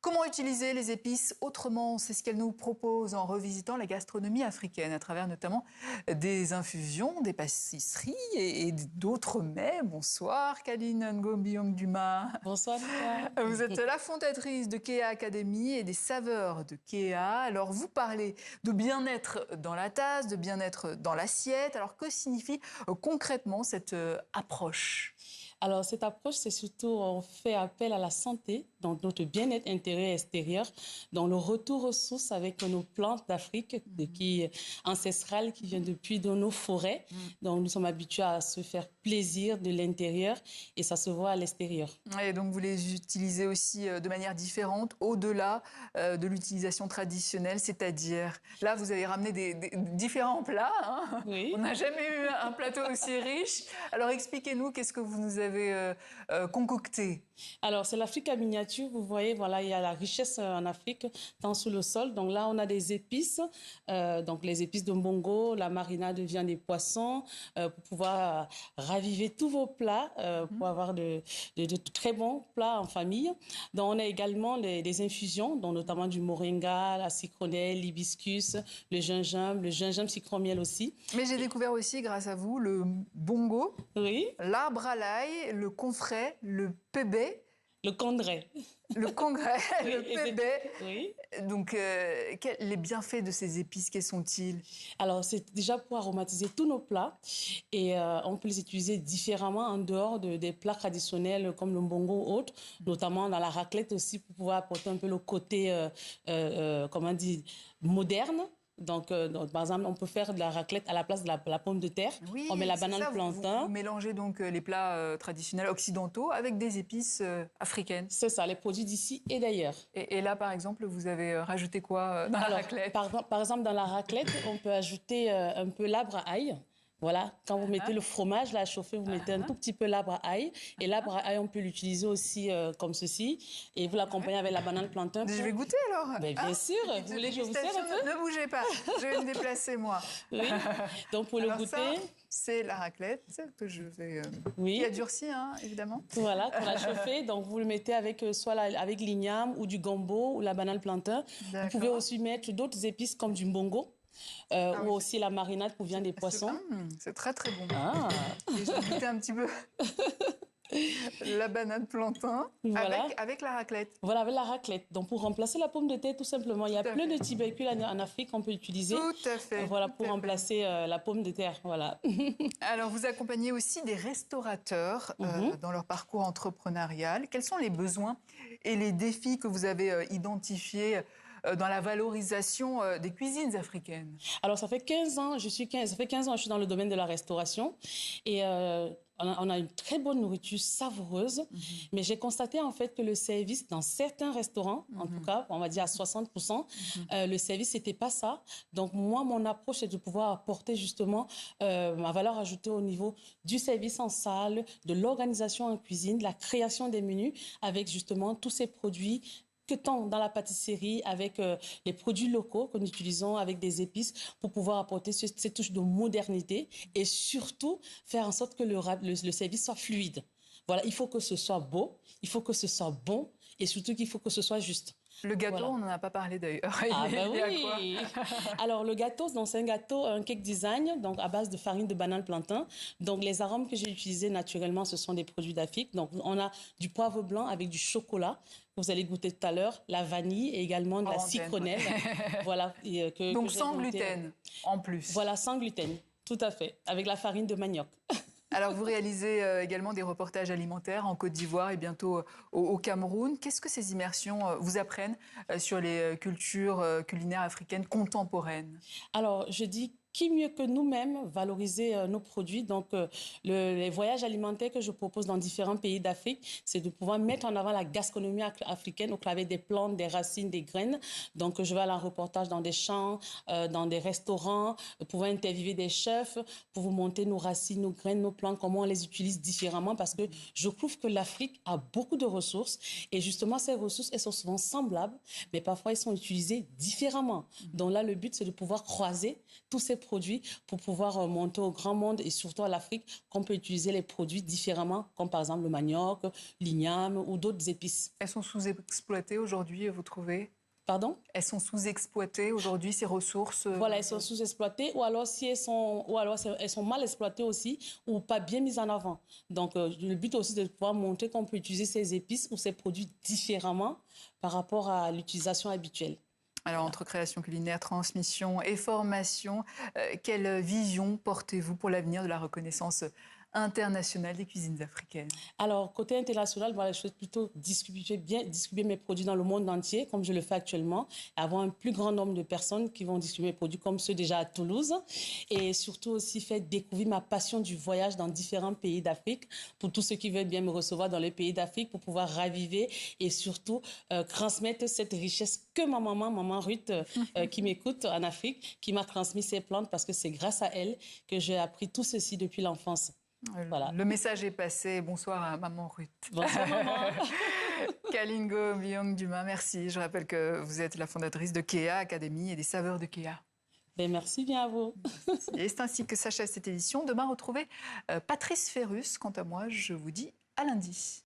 Comment utiliser les épices autrement? C'est ce qu'elle nous propose en revisitant la gastronomie africaine, à travers notamment des infusions, des pâtisseries et d'autres mets. Bonsoir, Kaline Ngombiong-Dumas. Bonsoir, Nicolas. Vous êtes la fondatrice de Kea Academy et des saveurs de Kea. Alors, vous parlez de bien-être dans la tasse, de bien-être dans l'assiette. Alors, que signifie concrètement cette approche? Alors, cette approche, c'est surtout, on fait appel à la santé, donc notre bien-être intérieur et extérieur, dans le retour aux sources avec nos plantes d'Afrique ancestrales qui viennent depuis dans nos forêts. Donc, nous sommes habitués à se faire plaisir de l'intérieur et ça se voit à l'extérieur. Et donc, vous les utilisez aussi de manière différente, au-delà de l'utilisation traditionnelle, c'est-à-dire, là, vous avez ramené des différents plats. Hein. Oui. On n'a jamais eu un plateau aussi riche. Alors, expliquez-nous, qu'est-ce que vous nous avez concocté? Alors, c'est l'Afrique à miniature. Vous voyez, voilà, il y a la richesse en Afrique, tant sous le sol. Donc là, on a des épices, donc les épices de mbongo, la marinade de viande et poissons, pour pouvoir raviver tous vos plats, pour avoir de très bons plats en famille. Donc, on a également des infusions, donc notamment du moringa, la citronnelle, l'hibiscus, le gingembre citron-miel aussi. Mais j'ai découvert aussi, grâce à vous, le bongo, oui, l'arbre à l'ail, le confret, le pébé. Le congret. Le congrès, oui, le pébé. Oui. Donc, les bienfaits de ces épices, quels sont-ils? Alors, c'est déjà pour aromatiser tous nos plats et on peut les utiliser différemment en dehors des plats traditionnels comme le mbongo ou autres, notamment dans la raclette aussi pour pouvoir apporter un peu le côté, comment dire, moderne. Donc, par exemple, on peut faire de la raclette à la place de la pomme de terre. Oui, on met la banane plantain. Vous mélangez donc les plats traditionnels occidentaux avec des épices africaines. C'est ça, les produits d'ici et d'ailleurs. Et là, par exemple, vous avez rajouté quoi dans la raclette? Par exemple, dans la raclette, on peut ajouter un peu l'arbre à ail. Voilà, quand vous mettez le fromage là, à chauffer, vous mettez un tout petit peu l'arbre à ail. Et l'arbre à ail, on peut l'utiliser aussi comme ceci. Et vous l'accompagnez avec la banane plantain. Je vais goûter alors. Mais bien sûr, vous voulez que je vous serve un peu? Ne bougez pas, je vais me déplacer moi. Oui, donc pour alors le goûter... C'est la raclette que je vais... Oui. Qui a durci, hein, évidemment. Voilà, pour la chauffer. Donc vous le mettez avec soit avec l'igname ou du gombo ou la banane plantain. Vous pouvez aussi mettre d'autres épices comme du mbongo. Ou aussi la marinade pour viande des poissons. C'est très très bon. Ah. Et je vais goûter un petit peu la banane plantain voilà. avec la raclette. Voilà, avec la raclette. Donc pour remplacer la pomme de terre, tout simplement. Il y a plein de tubercules en Afrique qu'on peut utiliser. Tout à fait. Voilà, pour remplacer la pomme de terre. Voilà. Alors vous accompagnez aussi des restaurateurs dans leur parcours entrepreneurial. Quels sont les besoins et les défis que vous avez identifiés dans la valorisation des cuisines africaines? Alors, ça fait 15 ans, ça fait 15 ans que je suis dans le domaine de la restauration et on a une très bonne nourriture savoureuse, mais j'ai constaté en fait que le service dans certains restaurants, en tout cas, on va dire à 60%, le service n'était pas ça. Donc moi, mon approche, c'est de pouvoir apporter justement ma valeur ajoutée au niveau du service en salle, de l'organisation en cuisine, de la création des menus avec justement tous ces produits que tant dans la pâtisserie avec les produits locaux que nous utilisons avec des épices pour pouvoir apporter cette touche de modernité et surtout faire en sorte que le service soit fluide. Voilà, il faut que ce soit beau, il faut que ce soit bon et surtout qu'il faut que ce soit juste. Le gâteau, on n'en a pas parlé d'ailleurs. Ah ben oui. Alors le gâteau, c'est un gâteau, un cake design, donc à base de farine de banane plantain. Donc les arômes que j'ai utilisés naturellement, ce sont des produits d'Afrique. Donc on a du poivre blanc avec du chocolat. Vous allez goûter tout à l'heure, la vanille et également de la citronnelle. Voilà. Donc sans gluten, en plus. Voilà, sans gluten, tout à fait, avec la farine de manioc. Alors, vous réalisez également des reportages alimentaires en Côte d'Ivoire et bientôt au Cameroun. Qu'est-ce que ces immersions vous apprennent sur les cultures culinaires africaines contemporaines? Alors, je dis qui mieux que nous-mêmes valoriser nos produits. Donc, les voyages alimentaires que je propose dans différents pays d'Afrique, c'est de pouvoir mettre en avant la gastronomie africaine au travers des plantes, des racines, des graines. Donc, je vais aller en reportage dans des champs, dans des restaurants, pouvoir interviewer des chefs pour vous montrer nos racines, nos graines, nos plantes, comment on les utilise différemment parce que je trouve que l'Afrique a beaucoup de ressources et justement, ces ressources, elles sont souvent semblables, mais parfois, elles sont utilisées différemment. Donc là, le but, c'est de pouvoir croiser tous ces produits pour pouvoir montrer au grand monde et surtout à l'Afrique qu'on peut utiliser les produits différemment, comme par exemple le manioc, l'igname ou d'autres épices. Elles sont sous-exploitées aujourd'hui, vous trouvez? Pardon? Elles sont sous-exploitées aujourd'hui, ces ressources? Voilà, elles sont sous-exploitées ou alors si elles sont, elles sont mal exploitées aussi ou pas bien mises en avant. Donc, le but aussi de pouvoir montrer qu'on peut utiliser ces épices ou ces produits différemment par rapport à l'utilisation habituelle. Alors, entre création culinaire, transmission et formation, quelle vision portez-vous pour l'avenir de la reconnaissance internationale des cuisines africaines? Alors, côté international, voilà, je souhaite plutôt distribuer mes produits dans le monde entier, comme je le fais actuellement, et avoir un plus grand nombre de personnes qui vont distribuer mes produits comme ceux déjà à Toulouse. Et surtout aussi faire découvrir ma passion du voyage dans différents pays d'Afrique, pour tous ceux qui veulent bien me recevoir dans les pays d'Afrique, pour pouvoir raviver et surtout transmettre cette richesse que ma maman Ruth, qui m'écoute en Afrique, qui m'a transmis ces plantes parce que c'est grâce à elle que j'ai appris tout ceci depuis l'enfance. Voilà. Le message est passé. Bonsoir à maman Ruth. Bonsoir maman. Kalingo Byong-Duma, merci. Je rappelle que vous êtes la fondatrice de Kea Academy et des saveurs de Kea. Ben merci bien à vous. Et c'est ainsi que s'achève cette édition. Demain, retrouvez Patrice Ferrus. Quant à moi, je vous dis à lundi.